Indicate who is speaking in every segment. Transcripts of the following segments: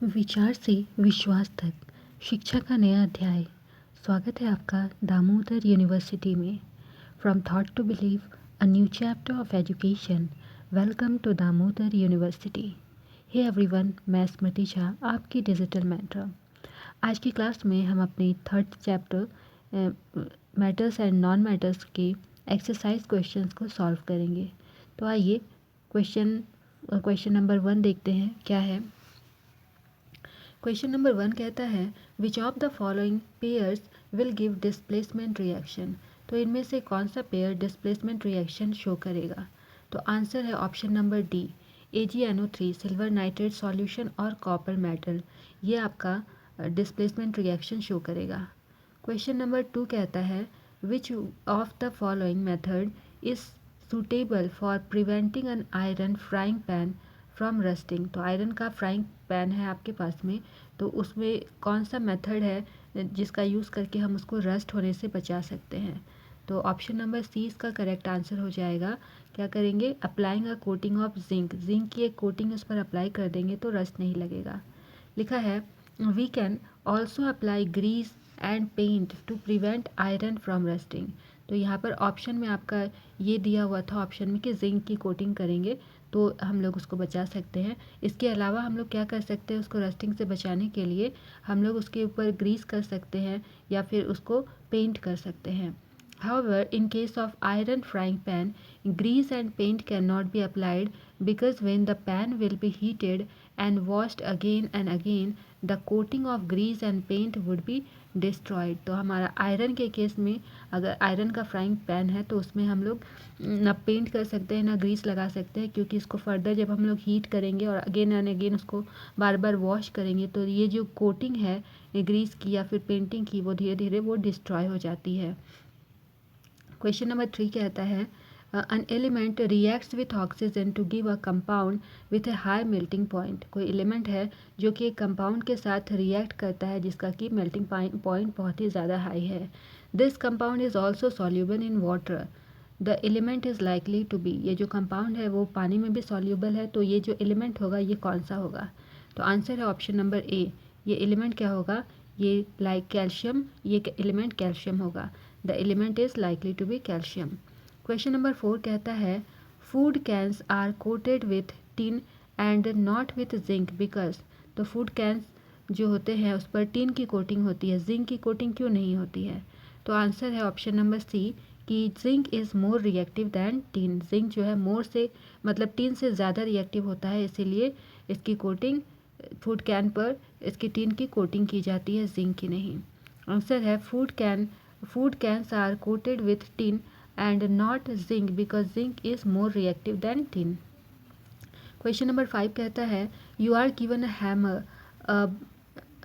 Speaker 1: विचार से विश्वास तक शिक्षा का नया अध्याय। स्वागत है आपका दामोदर यूनिवर्सिटी में। From thought to believe, a new chapter of education. Welcome to Damodar university. Hey everyone, मैं स्मृति झा, आपकी डिजिटल मेंटर। आज की क्लास में हम अपनी third chapter matters and non metals के एक्सरसाइज क्वेश्चंस को सॉल्व करेंगे। तो आइए क्वेश्चन नंबर 1 देखते हैं क्या है। क्वेश्चन नंबर 1 कहता है which of the following pairs will give displacement reaction. तो इनमें से कौन सा पेयर डिस्प्लेसमेंट रिएक्शन शो करेगा। तो आंसर है option number D, AgNO3 silver nitrate solution और कॉपर मेटल, ये आपका डिस्प्लेसमेंट रिएक्शन शो करेगा। क्वेश्चन नंबर 2 कहता है which of the following method is suitable for preventing an iron frying pan from rusting. तो आयरन का frying pan है आपके पास में, तो उसमें कौन सा मेथड है जिसका यूज़ करके हम उसको रस्ट होने से बचा सकते हैं। तो ऑप्शन नंबर सी इसका करेक्ट आंसर हो जाएगा। क्या करेंगे, applying a coating of zinc, zinc की एक कोटिंग उस पर अप्लाई कर देंगे तो रस्ट नहीं लगेगा। लिखा है we can also apply grease and paint to prevent iron from rusting. तो यहाँ पर ऑप्शन में आपका ये दिया हुआ था ऑप्शन में कि जिंक की कोटिंग करेंगे तो हम लोग उसको बचा सकते हैं। इसके अलावा हम लोग क्या कर सकते हैं, उसको रस्टिंग से बचाने के लिए हम लोग उसके ऊपर ग्रीस कर सकते हैं या फिर उसको पेंट कर सकते हैं। However, in case of iron frying pan, grease and paint cannot be applied because when the pan will be heated and washed again and again, the coating of grease and paint would be destroyed। तो हमारा iron के case में अगर iron का frying pan है तो उसमें हम लोग ना पेंट कर सकते हैं ना ग्रीस लगा सकते हैं, क्योंकि इसको फर्दर जब हम लोग हीट करेंगे और अगेन एंड अगेन उसको बार बार वॉश करेंगे तो ये जो कोटिंग है ग्रीस की या फिर पेंटिंग की वो धीरे धीरे वो डिस्ट्रॉय हो जाती है। क्वेश्चन नंबर 3 कहता है an element reacts with oxygen to give a compound with a high melting point। कोई एलिमेंट है जो कि एक कंपाउंड के साथ रिएक्ट करता है जिसका कि मेल्टिंग पॉइंट बहुत ही ज़्यादा हाई है। This compound is also soluble in water, the element is likely to be. ये जो कंपाउंड है वो पानी में भी सॉल्यूबल है, तो ये जो एलिमेंट होगा ये कौन सा होगा। तो आंसर है ऑप्शन नंबर ए, ये एलिमेंट क्या होगा, ये लाइक कैल्शियम, ये एलिमेंट कैल्शियम होगा। The element is likely to be calcium. Question number 4 कहता है food cans are coated with tin and not with zinc because. तो फूड कैंस जो होते हैं उस पर टिन की कोटिंग होती है, जिंक की कोटिंग क्यों नहीं होती है। तो आंसर है ऑप्शन नंबर सी कि zinc is more reactive than tin. Zinc जो है मोर से मतलब टिन से ज़्यादा रिएक्टिव होता है, इसीलिए इसकी कोटिंग फूड कैन पर इसकी टिन की कोटिंग की जाती है, जिंक की नहीं। आंसर है food cans are coated with tin and not zinc because zinc is more reactive than tin। Question number 5 कहता है you are given a hammer,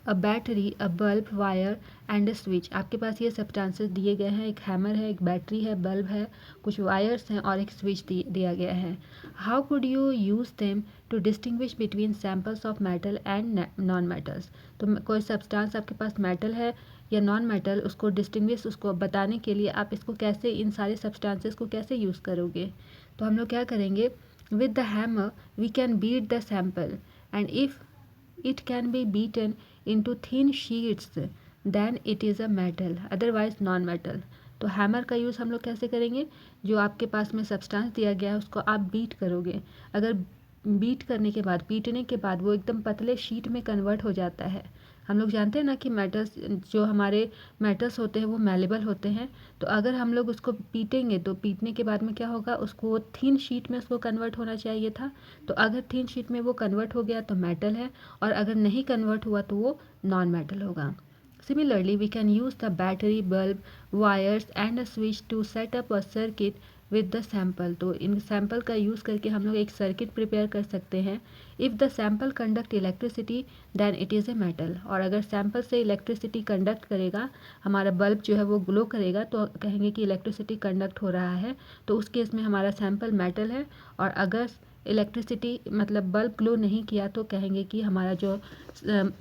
Speaker 1: a battery, a bulb, wire and a switch. आपके पास ये substances दिए गए हैं, एक hammer है, एक बैटरी है, बल्ब है, कुछ वायर्स हैं और एक स्विच दिया गया है। How could you use them to distinguish between samples of metal and non metals. तो कोई सब्सटेंस आपके पास मेटल है या नॉन मेटल, उसको डिस्टिंग्विश उसको बताने के लिए आप इसको कैसे, इन सारे सब्सटेंसेस को कैसे यूज़ करोगे। तो हम लोग क्या करेंगे, with the hammer we can beat the sample and if it can be beaten into thin sheets then it is a metal otherwise non metal। तो हैमर का यूज़ हम लोग कैसे करेंगे, जो आपके पास में सब्सटेंस दिया गया है उसको आप बीट करोगे, अगर बीट करने के बाद, पीटने के बाद वो एकदम पतले शीट में कन्वर्ट हो जाता है। हम लोग जानते हैं ना कि मेटल्स, जो हमारे मेटल्स होते हैं वो मेलेबल होते हैं, तो अगर हम लोग उसको पीटेंगे तो पीटने के बाद में क्या होगा, उसको थिन शीट में उसको कन्वर्ट होना चाहिए था। तो अगर थिन शीट में वो कन्वर्ट हो गया तो मेटल है, और अगर नहीं कन्वर्ट हुआ तो वो नॉन मेटल होगा। Similarly, we can use the battery, bulb, wires and a switch to set up a circuit with the sample। तो इन सैम्पल का यूज़ करके हम लोग एक सर्किट प्रिपेयर कर सकते हैं। If the sample conduct electricity then it is a metal. और अगर सैम्पल से इलेक्ट्रिसिटी कंडक्ट करेगा, हमारा बल्ब जो है वो ग्लो करेगा, तो कहेंगे कि इलेक्ट्रिसिटी कंडक्ट हो रहा है, तो उस केस में हमारा सैम्पल मेटल है। और अगर इलेक्ट्रिसिटी मतलब बल्ब ग्लो नहीं किया तो कहेंगे कि हमारा जो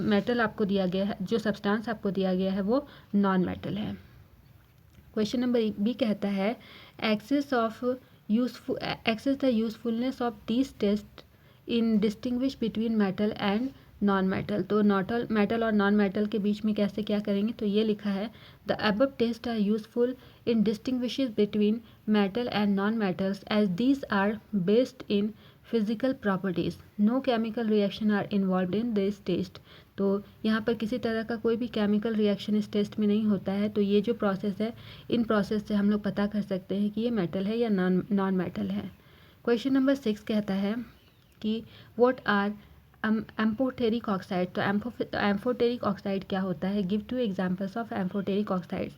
Speaker 1: मेटल आपको दिया गया है, जो सब्सटेंस आपको दिया गया है वो नॉन मेटल है। क्वेश्चन नंबर बी कहता है assess the usefulness of these test in distinguish between metal and non metal. तो मेटल और नॉन मेटल के बीच में कैसे क्या करेंगे, तो ये लिखा है the above test are useful in distinguishes between metal and non metals as these are based in physical properties, no chemical reaction are involve in this test. तो यहाँ पर किसी तरह का कोई भी केमिकल रिएक्शन इस टेस्ट में नहीं होता है। तो ये जो प्रोसेस है, इन प्रोसेस से हम लोग पता कर सकते हैं कि ये मेटल है या नॉन मेटल है। क्वेश्चन नंबर 6 कहता है कि व्हाट आर एम्फोटेरिक ऑक्साइड। तो एम्फोटेरिक ऑक्साइड क्या होता है, give 2 examples of amphoteric oxides.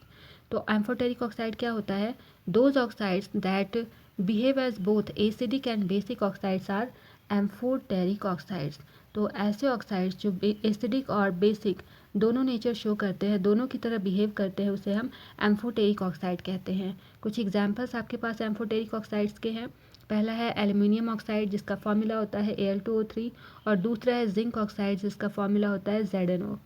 Speaker 1: तो एम्फोटेरिक ऑक्साइड क्या होता है, those oxides that behave as both acidic and basic oxides are amphoteric oxides. तो ऐसे ऑक्साइड्स जो एसिडिक और बेसिक दोनों नेचर शो करते हैं, दोनों की तरह बिहेव करते हैं, उसे हम एम्फोटेरिक ऑक्साइड कहते हैं। कुछ एग्जांपल्स आपके पास एम्फोटेरिक ऑक्साइड्स के हैं। पहला है एल्यूमिनियम ऑक्साइड जिसका फॉर्मूला होता है Al2O3, और दूसरा है जिंक ऑक्साइड जिसका फॉर्मूला होता है ZnO।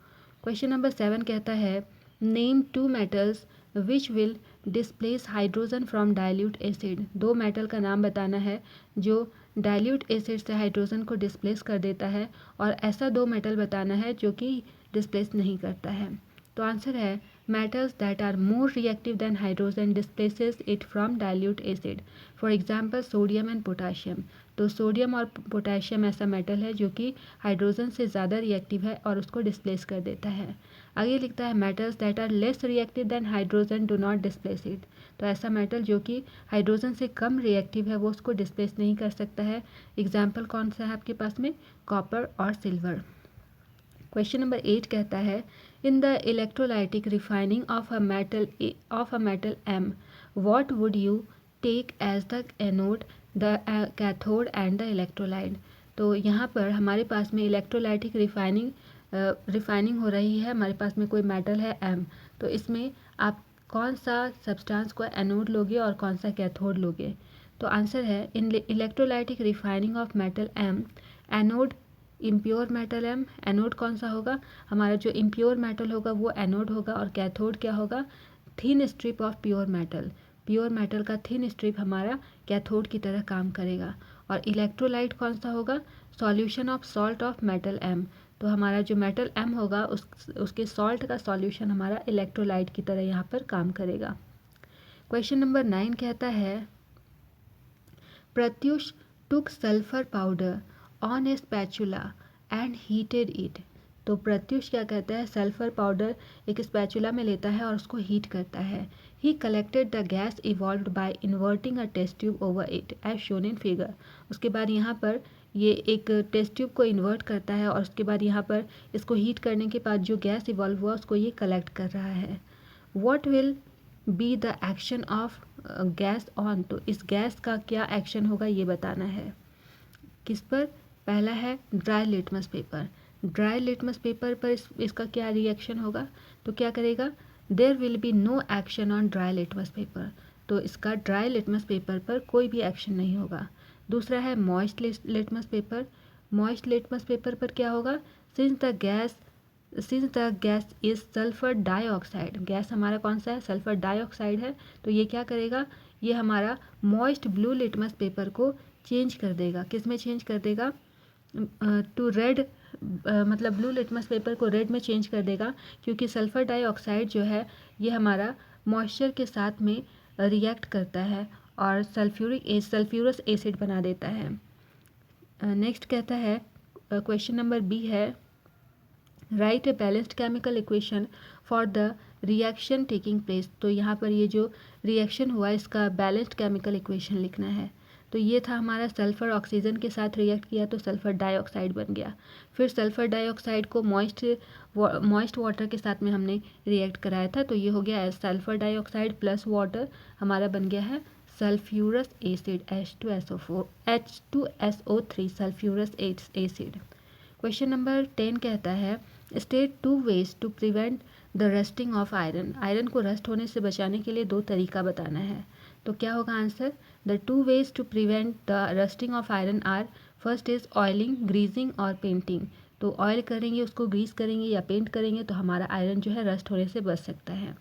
Speaker 1: क्वेश्चन नंबर 7 कहता है name 2 metals which will displace hydrogen from dilute acid. 2 metal का नाम बताना है जो डाइल्यूट एसिड से हाइड्रोजन को डिस्प्लेस कर देता है, और ऐसा 2 मेटल बताना है जो कि डिस्प्लेस नहीं करता है। तो आंसर है metals that are more reactive than hydrogen displaces it from dilute acid, for example sodium and potassium. तो सोडियम और पोटाशियम ऐसा मेटल है जो कि हाइड्रोजन से ज़्यादा रिएक्टिव है और उसको डिस्प्लेस कर देता है। आगे लिखता है metals that are less reactive than hydrogen do not displace it. तो ऐसा मेटल जो कि हाइड्रोजन से कम रिएक्टिव है वो उसको डिस्प्लेस नहीं कर सकता है। एग्जाम्पल कौन सा है आपके पास में, कॉपर और सिल्वर। क्वेश्चन नंबर 8 कहता है in the electrolytic refining of a metal M what would you take as the anode, the cathode and the electrolyte. तो यहाँ पर हमारे पास में इलेक्ट्रोलाइटिक रिफाइनिंग हो रही है, हमारे पास में कोई मेटल है M। तो इसमें आप कौन सा सब्सटेंस को एनोड लोगे और कौन सा कैथोड लोगे। तो आंसर है in electrolytic refining of metal M anode impure metal M। Anode कौन सा होगा, हमारा जो इम्प्योर मेटल होगा वो एनोड होगा, और कैथोड क्या होगा, thin strip of pure metal. Pure metal का थिन स्ट्रिप हमारा कैथोड की तरह काम करेगा। और इलेक्ट्रोलाइट कौन सा होगा, solution of salt of metal M। तो हमारा जो मेटल M होगा उसके सॉल्ट का सॉल्यूशन हमारा इलेक्ट्रोलाइट की तरह यहाँ पर काम करेगा। क्वेश्चन नंबर 9 कहता है Pratyush took sulphur powder on a spatula and heated it. तो प्रत्युष क्या कहता है, सल्फर पाउडर एक स्पैचुला में लेता है और उसको हीट करता है। He collected the gas evolved by inverting a test tube over it as shown in figure. उसके बाद यहाँ पर ये एक टेस्ट ट्यूब को इन्वर्ट करता है और उसके बाद यहाँ पर इसको हीट करने के बाद जो गैस इवॉल्व हुआ उसको ये कलेक्ट कर रहा है। What will be the action of gas on. तो इस गैस का क्या एक्शन होगा ये बताना है। किस पर, पहला है dry litmus paper. Dry litmus paper पर इसका क्या रिएक्शन होगा, तो क्या करेगा, there will be no action on dry litmus paper. तो इसका ड्राई लिटमस पेपर पर कोई भी एक्शन नहीं होगा। दूसरा है moist litmus paper. Moist litmus paper पर क्या होगा, since the gas is sulphur dioxide. Gas हमारा कौन सा है, सल्फर डाइऑक्साइड है। तो ये क्या करेगा, ये हमारा मॉइस्ट ब्लू लिटमस पेपर को चेंज कर देगा। किस में चेंज कर देगा, टू रेड, मतलब ब्लू लिटमस पेपर को रेड में चेंज कर देगा, क्योंकि सल्फर डाइऑक्साइड जो है ये हमारा मॉइस्चर के साथ में रिएक्ट करता है और सल्फ्यूरस एसिड बना देता है। नेक्स्ट कहता है क्वेश्चन नंबर बी है right a balanced chemical equation for the reaction taking place. तो यहाँ पर ये जो रिएक्शन हुआ इसका बैलेंस्ड केमिकल इक्वेशन लिखना है। तो ये था हमारा सल्फ़र ऑक्सीजन के साथ रिएक्ट किया तो सल्फ़र डाइऑक्साइड बन गया। फिर सल्फ़र डाइऑक्साइड को मॉइस्ट वाटर के साथ में हमने रिएक्ट कराया था, तो ये हो गया सल्फ़र डाइऑक्साइड प्लस वाटर, हमारा बन गया है sulphurous acid H2SO3 sulphurous acid. Question number 10 कहता है state 2 ways to prevent the rusting of iron. Iron को रस्ट होने से बचाने के लिए 2 तरीका बताना है। तो क्या होगा answer, the 2 ways to prevent the rusting of iron are, first is oiling, greasing और पेंटिंग। तो ऑयल करेंगे, उसको ग्रीस करेंगे या पेंट करेंगे तो हमारा आयरन जो है रस्ट होने से बच सकता है।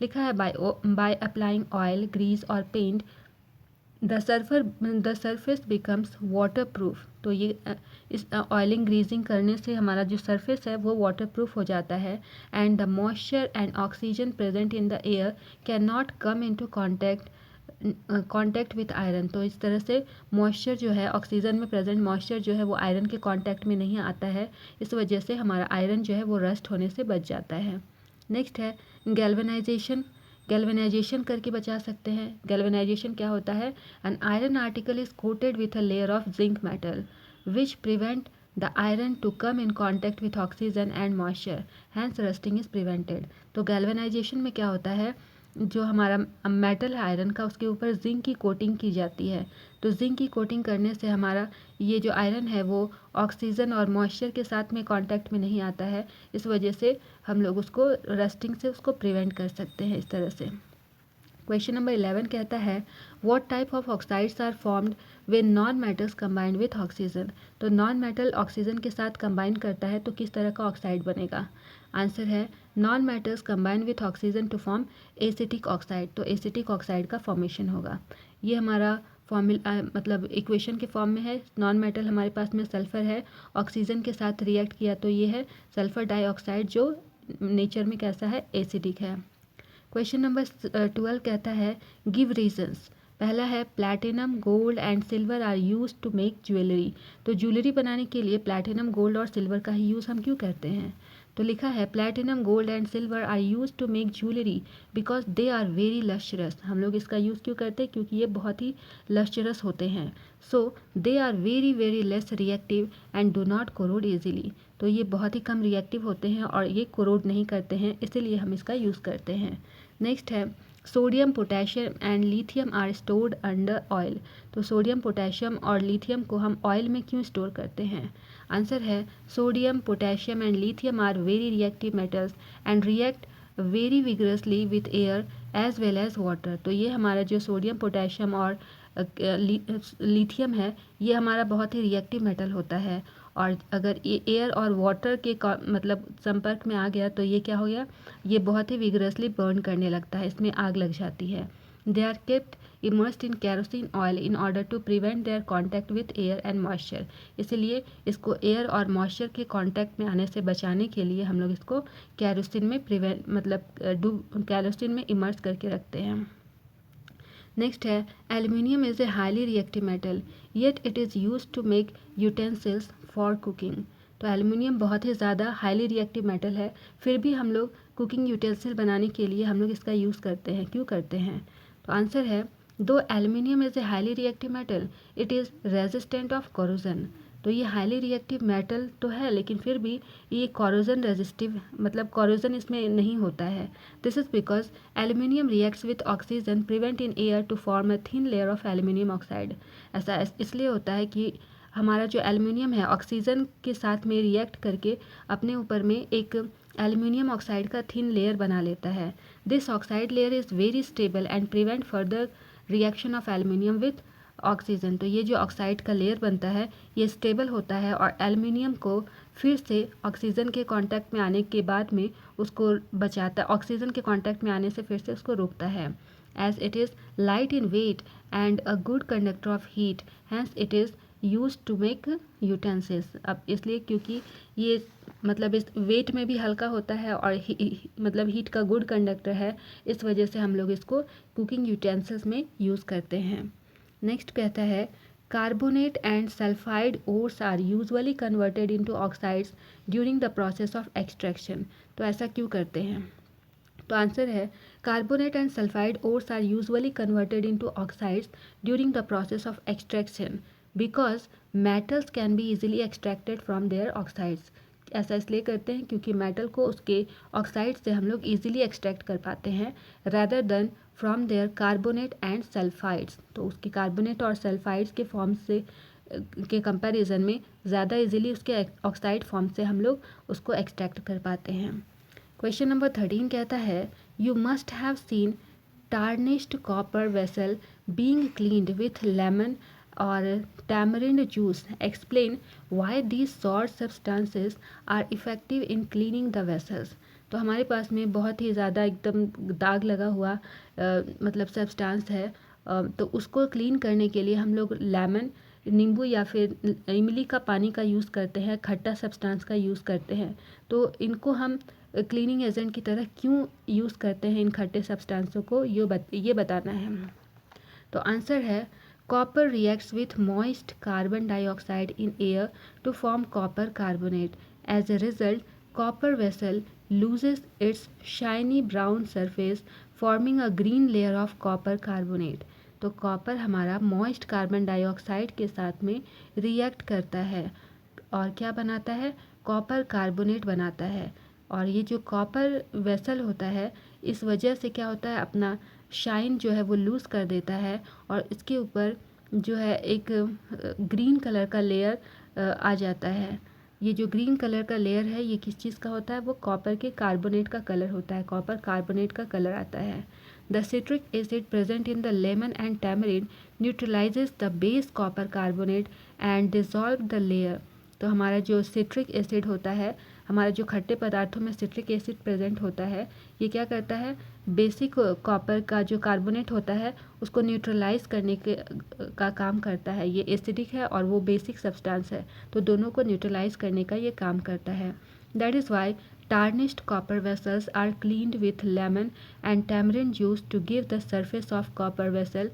Speaker 1: लिखा है बाय अप्लाइंग ऑयल, ग्रीस और paint the surface becomes water proof. तो ये इस ऑयलिंग ग्रीजिंग करने से हमारा जो सरफेस है वो वाटर प्रूफ हो जाता है। And the moisture and oxygen present in the air can not come into contact with iron. तो इस तरह से मॉइस्चर जो है, ऑक्सीजन में प्रेजेंट मॉइस्चर जो है वो आयरन के कांटेक्ट में नहीं आता है, इस वजह से हमारा आयरन जो है वो रस्ट होने से बच जाता है। नेक्स्ट है गैल्वेनाइजेशन। गैल्वेनाइजेशन करके बचा सकते हैं। गैल्वेनाइजेशन क्या होता है? An iron article is coated with a layer of zinc metal which prevent the iron to come in contact with oxygen and moisture, hence rusting is prevented. तो galvanisation में क्या होता है, जो हमारा मेटल है आयरन का, उसके ऊपर जिंक की कोटिंग की जाती है। तो जिंक की कोटिंग करने से हमारा ये जो आयरन है वो ऑक्सीजन और मॉइस्चर के साथ में कांटेक्ट में नहीं आता है, इस वजह से हम लोग उसको रस्टिंग से उसको प्रिवेंट कर सकते हैं इस तरह से। क्वेश्चन नंबर 11 कहता है what type of oxides are formed when non metals combined with oxygen. तो नॉन मेटल ऑक्सीजन के साथ कंबाइन करता है तो किस तरह का ऑक्साइड बनेगा? आंसर है non metals combine with oxygen to form acetic oxide. तो एसिटिक ऑक्साइड का फॉर्मेशन होगा। ये हमारा फॉर्मूला मतलब इक्वेशन के फॉर्म में है। नॉन मेटल हमारे पास में सल्फर है, ऑक्सीजन के साथ रिएक्ट किया तो ये है सल्फर डाइऑक्साइड, जो नेचर में कैसा है, एसिडिक है। क्वेश्चन नंबर 12 कहता है गिव रीजंस। पहला है platinum gold and silver are use to make jewellery. तो ज्वेलरी बनाने के लिए प्लैटिनम गोल्ड और सिल्वर का ही यूज़ हम क्यों करते हैं? तो लिखा है platinum gold and silver are use to make jewellery because they are very lustrous. हम लोग इसका यूज़ क्यों करते हैं? क्योंकि ये बहुत ही लश्चरस होते हैं। So they are very very less reactive and do not corrode easily. तो ये बहुत ही कम रिएक्टिव होते हैं और ये कोरोड नहीं करते हैं, इसीलिए हम इसका यूज़ करते हैं। नेक्स्ट है sodium potassium and lithium are stored under oil. तो सोडियम पोटेशियम और लिथियम को हम ऑयल में क्यों स्टोर करते हैं? आंसर है sodium potassium and lithium are very reactive metals and react very vigorously with air as well as water. तो ये हमारा जो सोडियम पोटेशियम और लिथियम है, ये हमारा बहुत ही रिएक्टिव मेटल होता है, और अगर ये एयर और वाटर के मतलब संपर्क में आ गया तो ये क्या हो गया, ये बहुत ही विगरसली बर्न करने लगता है, इसमें आग लग जाती है। They are kept immersed in kerosene oil in order to prevent their contact with air and moisture. इसलिए इसको एयर और मॉइस्चर के कॉन्टैक्ट में आने से बचाने के लिए हम लोग इसको कैरोसिन में कैरोसिन में इमर्स करके रखते हैं। नेक्स्ट है aluminium is a highly reactive metal yet it is use to make utensils for cooking. तो एल्यूमिनियम बहुत ही ज़्यादा हाईली रिएक्टिव मेटल है, फिर भी हम लोग कुकिंग यूटेंसिल बनाने के लिए हम लोग इसका यूज़ करते हैं। क्यों करते हैं? तो आंसर है दो aluminium is a highly reactive metal it is resistant of corrosion. तो ये हाईली रिएक्टिव मेटल तो है, लेकिन फिर भी ये कॉरोजन रेजिस्टिव, मतलब कॉरोजन इसमें नहीं होता है। This is because aluminium reacts with oxygen prevent in air to form a thin layer of aluminium oxide. ऐसा इसलिए होता है कि हमारा जो एल्यूमिनियम है ऑक्सीजन के साथ में रिएक्ट करके अपने ऊपर में एक एल्यूमिनियम ऑक्साइड का थिन लेयर बना लेता है। This oxide layer is very stable and prevent further reaction of aluminium with oxygen. तो ये जो ऑक्साइड का लेयर बनता है ये स्टेबल होता है और एल्यूमिनियम को फिर से ऑक्सीजन के कांटेक्ट में आने के बाद में उसको बचाता, ऑक्सीजन के कांटेक्ट में आने से फिर से उसको रोकता है। As it is light in weight and a good conductor of heat hence it is use to make utensils. अब इसलिए क्योंकि ये मतलब इस वेट में भी हल्का होता है और मतलब हीट का गुड कंडक्टर है, इस वजह से हम लोग इसको कुकिंग यूटेंसिल्स में यूज़ करते हैं। नेक्स्ट कहता है carbonate and sulphide ores are usually converted into oxides during the process of extraction. तो ऐसा क्यों करते हैं? तो आंसर है carbonate and sulphide ores are usually converted into oxides during the process of extraction because metals can be easily extracted from their oxides. ऐसा इसलिए करते हैं क्योंकि मेटल को उसके ऑक्साइड से हम लोग इजीली एक्सट्रैक्ट कर पाते हैं rather than from their carbonate and sulphides. तो उसके कार्बोनेट और सल्फाइड्स के फॉर्म से के कंपैरिजन में ज़्यादा इजीली उसके ऑक्साइड फॉर्म से हम लोग उसको एक्सट्रैक्ट कर पाते हैं। क्वेश्चन नंबर 13 कहता है you must have seen tarnished copper vessel being cleaned with lemon or tamarind juice. Explain why these salt substances are effective in cleaning the vessels. तो हमारे पास में बहुत ही ज़्यादा एकदम दाग लगा हुआ मतलब सब्सटेंस है तो उसको क्लीन करने के लिए हम लोग लेमन, नींबू या फिर इमली का पानी का यूज़ करते हैं, खट्टा सब्सटेंस का यूज़ करते हैं। तो इनको हम क्लीनिंग एजेंट की तरह क्यों यूज़ करते हैं इन खट्टे सब्सटेंसों को, ये बताना है। तो आंसर है copper reacts with moist carbon dioxide in air to form copper carbonate. As a result copper vessel loses its shiny brown surface forming a green layer of copper carbonate। तो कॉपर हमारा moist carbon dioxide के साथ में react करता है और क्या बनाता है, कॉपर कार्बोनेट बनाता है। और ये जो कॉपर वेसल होता है इस वजह से क्या होता है, अपना शाइन जो है वो लूज़ कर देता है और इसके ऊपर जो है एक ग्रीन कलर का लेयर आ जाता है। ये जो ग्रीन कलर का लेयर है ये किस चीज़ का होता है, वो कॉपर के कार्बोनेट का कलर होता है, कॉपर कार्बोनेट का कलर आता है। The citric acid present in the lemon and tamarind neutralises the base copper carbonate and dissolve the layer. तो हमारा जो सिट्रिक एसिड होता है, हमारा जो खट्टे पदार्थों में सिट्रिक एसिड प्रेजेंट होता है, ये क्या करता है, बेसिक कॉपर का जो कार्बोनेट होता है उसको न्यूट्रलाइज करने का काम करता है। ये एसिडिक है और वो बेसिक सब्सटेंस है, तो दोनों को न्यूट्रलाइज करने का ये काम करता है। That is Y tarnished copper vessels are cleaned with lemon and tamarind juice to give the surface of copper vessel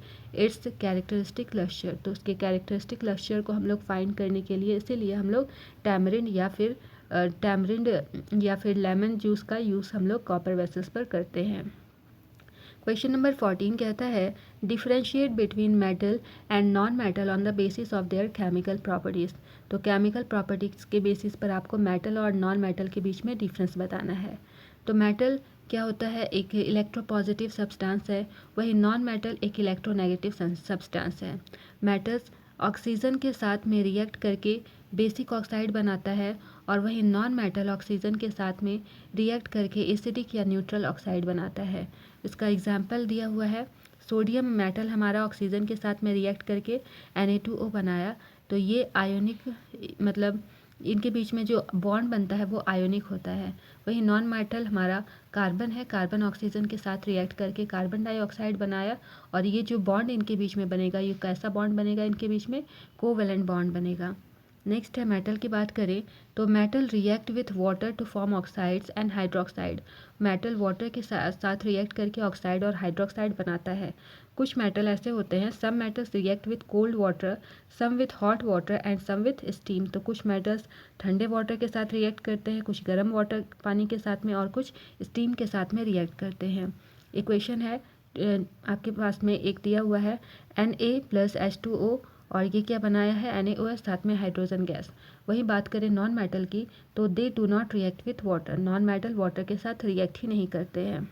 Speaker 1: its characteristic luster। तो उसके characteristic luster को हम लोग फाइंड करने के लिए इसीलिए हम लोग tamarind या फिर लेमन जूस का यूज़ हम लोग कॉपर वेसल्स पर करते हैं। क्वेश्चन नंबर 14 कहता है differentiate between metal and non metal on the basis of their chemical properties. तो केमिकल प्रॉपर्टीज़ के बेसिस पर आपको मेटल और नॉन मेटल के बीच में डिफरेंस बताना है। तो मेटल क्या होता है, एक इलेक्ट्रोपॉजिटिव सब्सटेंस है, वही नॉन मेटल एक इलेक्ट्रोनेगेटिव सब्सटेंस है। मेटल्स ऑक्सीजन के साथ में रिएक्ट करके बेसिक ऑक्साइड बनाता है और वही नॉन मेटल ऑक्सीजन के साथ में रिएक्ट करके एसिडिक या न्यूट्रल ऑक्साइड बनाता है। इसका एग्जाम्पल दिया हुआ है, सोडियम मेटल हमारा ऑक्सीजन के साथ में रिएक्ट करके Na2O बनाया, तो ये आयोनिक, मतलब इनके बीच में जो बॉन्ड बनता है वो आयोनिक होता है। वही नॉन मेटल हमारा कार्बन है, कार्बन ऑक्सीजन के साथ रिएक्ट करके कार्बन डाइऑक्साइड बनाया और ये जो बॉन्ड इनके बीच में बनेगा, ये कैसा बॉन्ड बनेगा, इनके बीच में कोवेलेंट बॉन्ड बनेगा। नेक्स्ट है मेटल की बात करें तो metal react with water to form oxides and hydroxide. Metal water के साथ रिएक्ट करके ऑक्साइड और हाइड्रोक्साइड बनाता है। कुछ मेटल ऐसे होते हैं, some metals react with cold water, some with hot water and some with steam. तो कुछ मेटल्स ठंडे वाटर के साथ रिएक्ट करते हैं, कुछ गर्म वाटर पानी के साथ में और कुछ स्टीम के साथ में रिएक्ट करते हैं। इक्वेशन है आपके पास में एक दिया हुआ है Na+H2O और ये क्या बनाया है, NaOH साथ में हाइड्रोजन गैस। वही बात करें नॉन मेटल की तो they do not react with water, non metal water के साथ रिएक्ट ही नहीं करते हैं।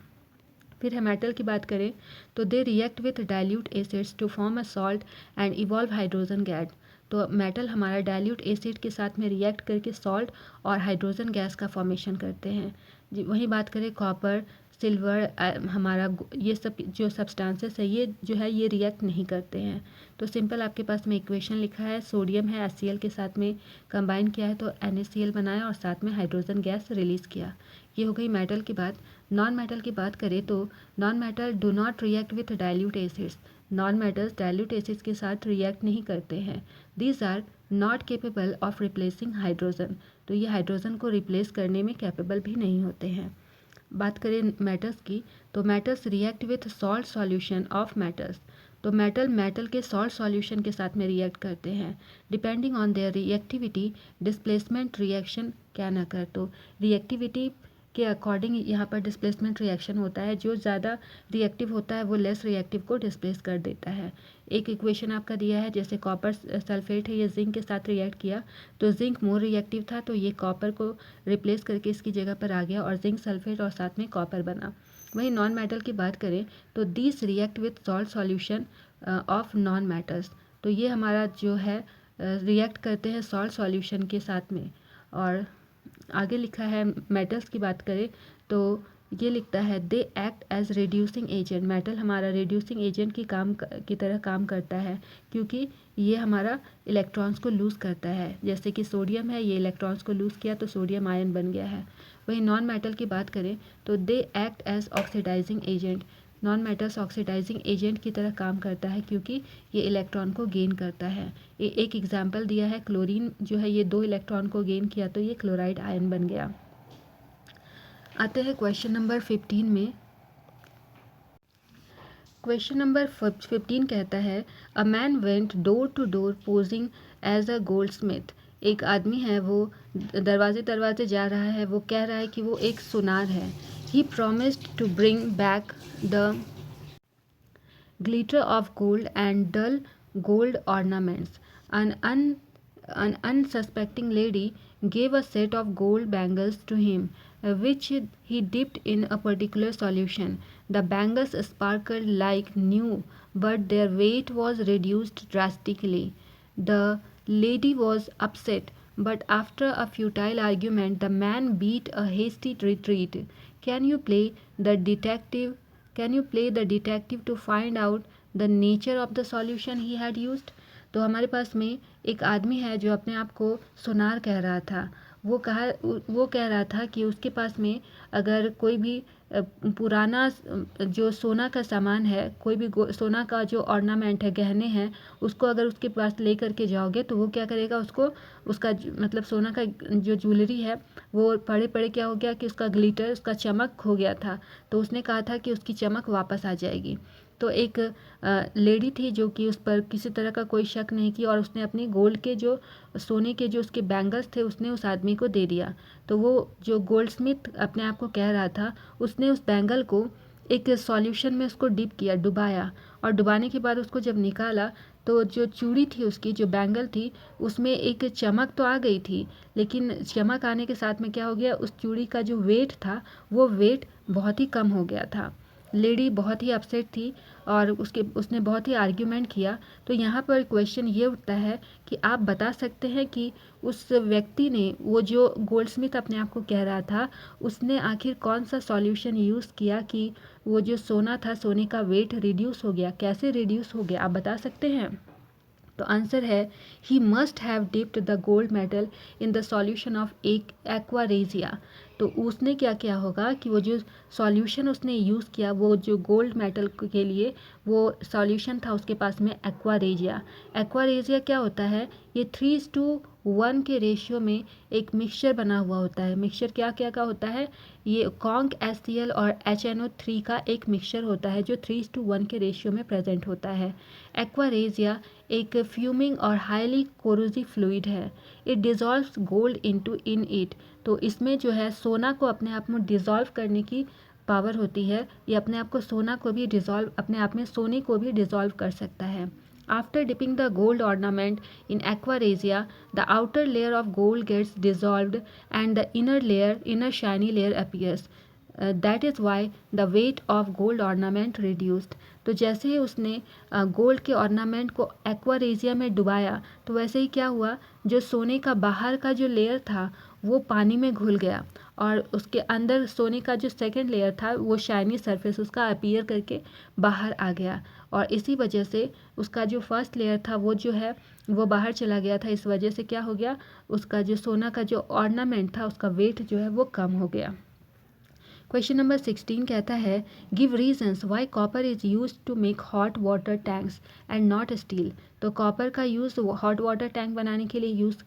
Speaker 1: फिर है मेटल की बात करें तो they react with dilute acids to form a salt and evolve hydrogen gas. तो मेटल हमारा डाइल्यूट एसिड के साथ में रिएक्ट करके सॉल्ट और हाइड्रोजन गैस का फॉर्मेशन करते हैं। वही बात करें कॉपर, सिल्वर, हमारा ये सब जो सब्सटेंसेस है ये जो है ये रिएक्ट नहीं करते हैं। तो सिंपल आपके पास में इक्वेशन लिखा है, सोडियम है HCl के साथ में कंबाइन किया है तो NaCl बनाया और साथ में हाइड्रोजन गैस रिलीज़ किया। ये हो गई मेटल की बात। नॉन मेटल की बात करें तो non metal do not react with dilute acids. Non metals dilute acids के साथ रिएक्ट नहीं करते हैं। These are not capable of replacing hydrogen. तो ये हाइड्रोजन को रिप्लेस करने में कैपेबल भी नहीं होते हैं। बात करें मेटल्स की तो metals react with salt solution of metals. तो मेटल के सॉल्ट सॉल्यूशन के साथ में रिएक्ट करते हैं। Depending on their reactivity displacement reaction can occur. तो रिएक्टिविटी के अकॉर्डिंग यहाँ पर डिस्प्लेसमेंट रिएक्शन होता है, जो ज़्यादा रिएक्टिव होता है वो लेस रिएक्टिव को डिस्प्लेस कर देता है। एक इक्वेशन आपका दिया है, जैसे कॉपर सल्फेट है ये जिंक के साथ रिएक्ट किया तो जिंक मोर रिएक्टिव था तो ये कॉपर को रिप्लेस करके इसकी जगह पर आ गया और जिंक सल्फेट और साथ में कॉपर बना। वहीं नॉन मेटल की बात करें तो this react with salt solution of non metals. तो ये हमारा जो है रिएक्ट करते हैं सॉल्ट सॉल्यूशन के साथ में। और आगे लिखा है मेटल्स की बात करें तो ये लिखता है they act as reducing agent. Metal हमारा रिड्यूसिंग एजेंट की तरह काम करता है क्योंकि ये हमारा इलेक्ट्रॉन्स को लूज़ करता है। जैसे कि सोडियम है, ये इलेक्ट्रॉन्स को लूज़ किया तो सोडियम आयन बन गया है। वही नॉन मेटल की बात करें तो they act as oxidising agent. Non metals oxidising agent की तरह काम करता है क्योंकि ये इलेक्ट्रॉन को गेन करता है। एक एग्जाम्पल दिया है, क्लोरीन जो है ये 2 इलेक्ट्रॉन को गेन किया तो ये क्लोराइड आयन बन गया। आते हैं क्वेश्चन नंबर 15 में। क्वेश्चन नंबर 15 कहता है a man went door to door posing as a goldsmith. एक आदमी है वो दरवाजे दरवाजे जा रहा है, वो कह रहा है कि वो एक सुनार है। He promised to bring back the glitter of gold and dull gold ornaments. An unsuspecting lady gave a set of gold bangles to him, which he dipped in a particular solution. The bangles sparkled like new, but their weight was reduced drastically. The lady was upset, but after a futile argument, the man beat a hasty retreat. Can you play the detective? Can you play the detective to find out the nature of the solution he had used? तो हमारे पास में एक आदमी है जो अपने आप को सोनार कह रहा था। वो कह रहा था कि उसके पास में अगर कोई भी पुराना जो सोना का सामान है, कोई भी सोना का जो ऑर्नामेंट है, गहने हैं, उसको अगर उसके पास ले करके जाओगे तो वो क्या करेगा, उसको उसका मतलब सोना का जो ज्वेलरी है वो पड़े पड़े क्या हो गया कि उसका ग्लिटर, उसका चमक खो गया था। तो उसने कहा था कि उसकी चमक वापस आ जाएगी। तो एक लेडी थी जो कि उस पर किसी तरह का कोई शक नहीं किया और उसने अपनी गोल्ड के जो सोने के जो उसके बैंगल्स थे उसने उस आदमी को दे दिया। तो वो जो गोल्ड स्मिथ अपने आप को कह रहा था, उसने उस बैंगल को एक सॉल्यूशन में उसको डिप किया, डुबाया, और डुबाने के बाद उसको जब निकाला तो जो चूड़ी थी उसकी, जो बैंगल थी, उसमें एक चमक तो आ गई थी, लेकिन चमक आने के साथ में क्या हो गया, उस चूड़ी का जो वेट था वो वेट बहुत ही कम हो गया था। लेडी बहुत ही अपसेट थी और उसने बहुत ही आर्ग्यूमेंट किया। तो यहाँ पर क्वेश्चन ये उठता है कि आप बता सकते हैं कि उस व्यक्ति ने, वो जो गोल्डस्मिथ अपने आप को कह रहा था, उसने आखिर कौन सा सॉल्यूशन यूज़ किया कि वो जो सोना था, सोने का वेट रिड्यूस हो गया, कैसे रिड्यूस हो गया, आप बता सकते हैं? तो आंसर है he must have dipped the gold metal in the solution of एक एक्वारेजिया। तो उसने क्या किया होगा कि वो जो सॉल्यूशन उसने यूज़ किया, वो जो गोल्ड मेटल के लिए वो सॉल्यूशन था उसके पास में एक्वारेजिया। एक्वारेजिया क्या होता है, ये 3:1 के रेशियो में एक मिक्सचर बना हुआ होता है। मिक्सचर क्या क्या का होता है, ये कॉन्क HCl और HNO3 का एक मिक्सचर होता है जो 3:1 के रेशियो में प्रेजेंट होता है। एक्वारेजिया एक फ्यूमिंग और हाईली कोरोसिव फ्लूइड है। It dissolves gold in it. तो इसमें जो है सोना को अपने आप में डिज़ोल्व करने की पावर होती है। ये अपने आप को सोना को भी डिज़ोल्व, अपने आप में सोने को भी डिज़ोल्व कर सकता है। After dipping the gold ornament in aquaresia, the outer layer of gold gets dissolved and the inner shiny layer appears. That is why the weight of gold ornament reduced. तो जैसे ही उसने गोल्ड के ornament को aqua regia में डुबाया तो वैसे ही क्या हुआ, जो सोने का बाहर का जो लेयर था वो पानी में घुल गया और उसके अंदर सोने का जो सेकंड लेयर था वो शाइनी सरफेस उसका अपीयर करके बाहर आ गया, और इसी वजह से उसका जो फर्स्ट लेयर था वो जो है वो बाहर चला गया था। इस वजह से क्या हो गया, उसका जो सोना का जो ऑर्नामेंट था उसका वेट जो है वो कम हो गया। क्वेश्चन नंबर 16 कहता है give reasons why copper is used to make hot water tanks and not steel. तो कॉपर का यूज़ हॉट वाटर टैंक बनाने के लिए यूज़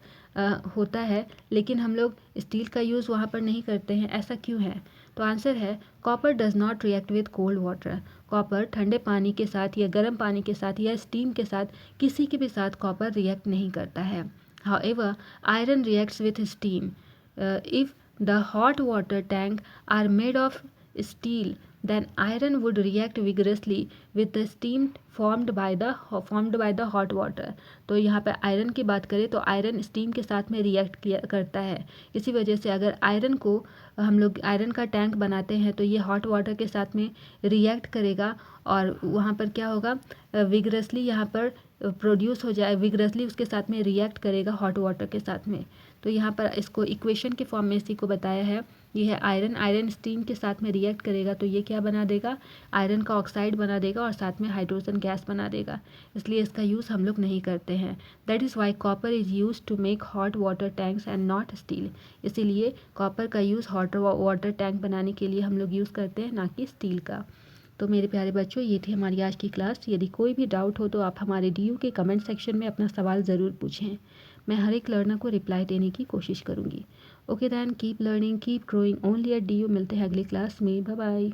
Speaker 1: होता है, लेकिन हम लोग स्टील का यूज़ वहाँ पर नहीं करते हैं, ऐसा क्यों है? तो आंसर है copper does not react with cold water. Copper ठंडे पानी के साथ या गर्म पानी के साथ या स्टीम के साथ किसी के भी साथ कॉपर रिएक्ट नहीं करता है। However iron reacts with steam. If the hot water tank are made of steel, then iron would react vigorously with the steam formed by the hot water. तो यहाँ पे आयरन की बात करें तो आयरन स्टीम के साथ में रिएक्ट करता है। इसी वजह से अगर आयरन को हम लोग आयरन का टैंक बनाते हैं तो ये हॉट वाटर के साथ में रिएक्ट करेगा और वहाँ पर क्या होगा, विगरसली यहाँ पर प्रोड्यूस हो जाए, विगरसली उसके साथ में रिएक्ट करेगा हॉट वाटर के साथ में। तो यहाँ पर इसको इक्वेशन के फॉर्म में इसी को बताया है। ये है आयरन स्टीम के साथ में रिएक्ट करेगा तो ये क्या बना देगा, आयरन का ऑक्साइड बना देगा और साथ में हाइड्रोजन गैस बना देगा, इसलिए इसका यूज़ हम लोग नहीं करते हैं। That is why copper is use to make hot water tanks and not steel. इसीलिए कॉपर का यूज़ हॉट वाटर टैंक बनाने के लिए हम लोग यूज़ करते हैं, ना कि स्टील का। तो मेरे प्यारे बच्चों, ये थी हमारी आज की क्लास। यदि कोई भी डाउट हो तो आप हमारे डीयू के कमेंट सेक्शन में अपना सवाल ज़रूर पूछें। मैं हर एक लर्नर को रिप्लाई देने की कोशिश करूँगी। Okay then, keep learning, keep growing only at DU. मिलते हैं अगली क्लास में। Bye bye.